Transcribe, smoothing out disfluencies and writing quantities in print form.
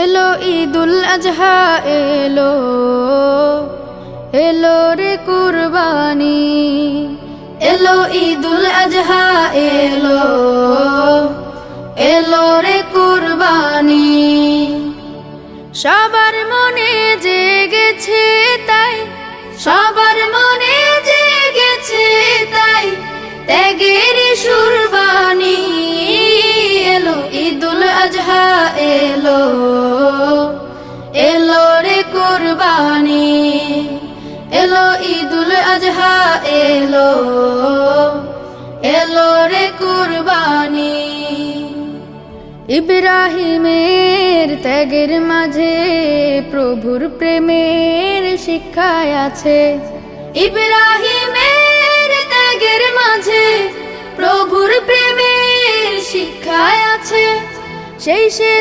এলো ঈদুল আজহা এলো, এলো রে কুরবানি। এলো ঈদুল আজহা এলো, এলো রে কুরবানি। সবার মনে জেগেছে তাই, সবার মনে জেগেছে তাই ত্যাগের সুরবানি। এলো ঈদুল আজহা এলো, এলো রে কুরবানি। এলো ঈদুল আজহা এলো, এলো রে কুরবানি। ইব্রাহিমের ত্যাগের মাঝে প্রভুর প্রেমের শিক্ষায় আছে। ইব্রাহিমের ত্যাগের মাঝে প্রভুর প্রেমের শিক্ষায় আছে। সেই সে